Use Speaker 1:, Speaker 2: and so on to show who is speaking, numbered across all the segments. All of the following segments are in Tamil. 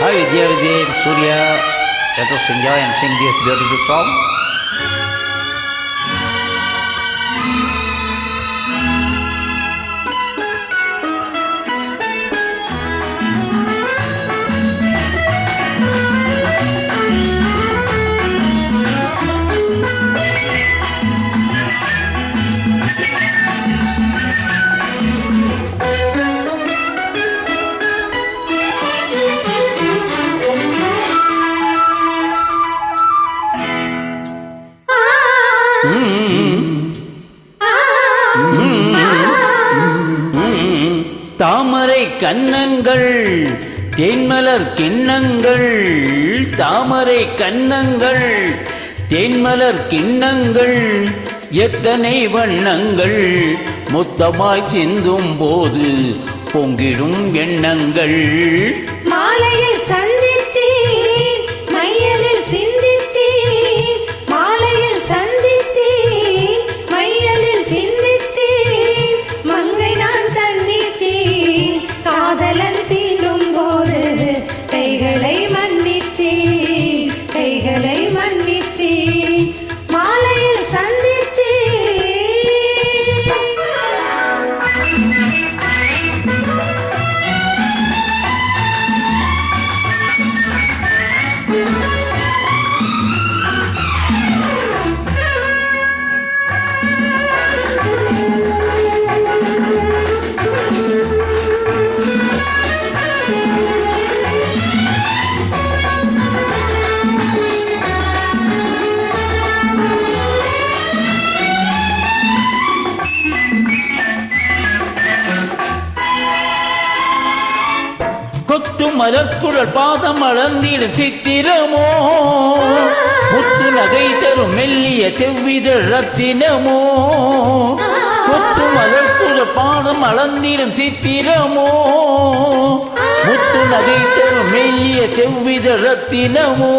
Speaker 1: Hi dear Surya, let us enjoy and sing this beautiful song. தாமரை கன்னங்கள் தேன்மலர் கிண்ணங்கள், தாமரை கன்னங்கள் தேன்மலர் கிண்ணங்கள், எத்தனை வண்ணங்கள் மொத்தமாய் சிந்தும் போது பொங்கிடும் எண்ணங்கள்.
Speaker 2: மாலையில் சந்தித்தேன் மையலில் சிந்தித்தேன், மாலையில் சந்தித்தேன் மையலில் சிந்தித்தேன், மங்கை நான் தன்னித்தேன் காதலன் தீண்டும் போது கைகளை மன்னித்தேன், கைகளை மன்னித்தேன், மாலையில் சந்தித்தேன்.
Speaker 1: கொத்து மலர்குழல் பாதம் அளந்திடும் சித்திரமோ, முத்து நகை தரும் மெல்லிய செவ்விதழ் ரத்தினமோ. கொத்து மலர்குழல் பாதம் அளந்திடும் சித்திரமோ, முத்து நகை தரும் மெல்லிய செவ்விதழ் ரத்தினமோ.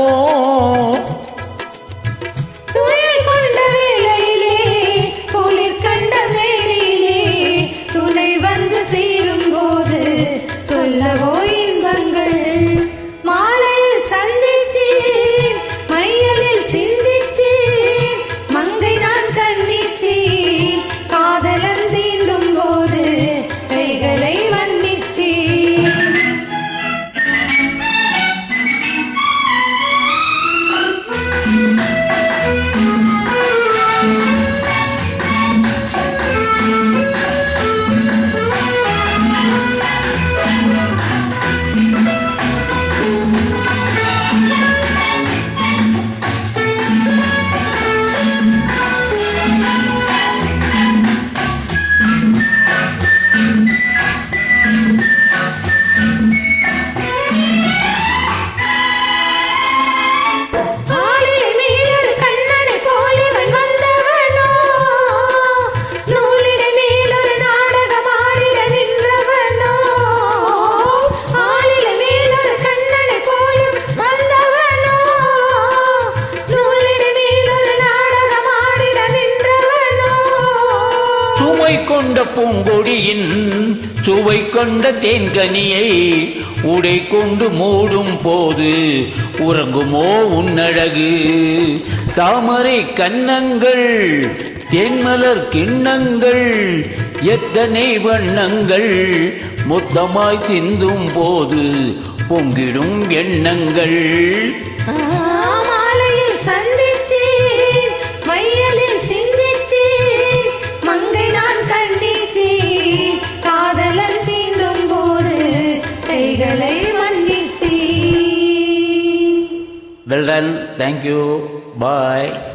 Speaker 2: சொல்லவோ இன்பங்கள், மாலையில் சந்தித்தேன் மையலில் சிந்தித்தேன், மங்கை நான் கன்னித்தேன் காதலன் தீண்டும் போது கைகளை மன்னித்தேன்.
Speaker 1: சுவை கொண்ட பூங்கொடியின் சுவை கொண்ட தேன்கனியை உடை கொண்டு மூடும் போது உறங்குமோ உன்னழகு. தாமரை கன்னங்கள் தேன்மலர் கிண்ணங்கள், எத்தனை வண்ணங்கள் மொத்தமாய் சிந்தும் போது பொங்கிடும் எண்ணங்கள்.
Speaker 2: மாலையில் சந்தித்தேன் மையலில் சிந்தித்தேன், மங்கை நான் கண்டித்தேன் காதலன் தீண்டும் போது கைகளை மன்னித்தேன்.
Speaker 1: Well done, thank you, bye.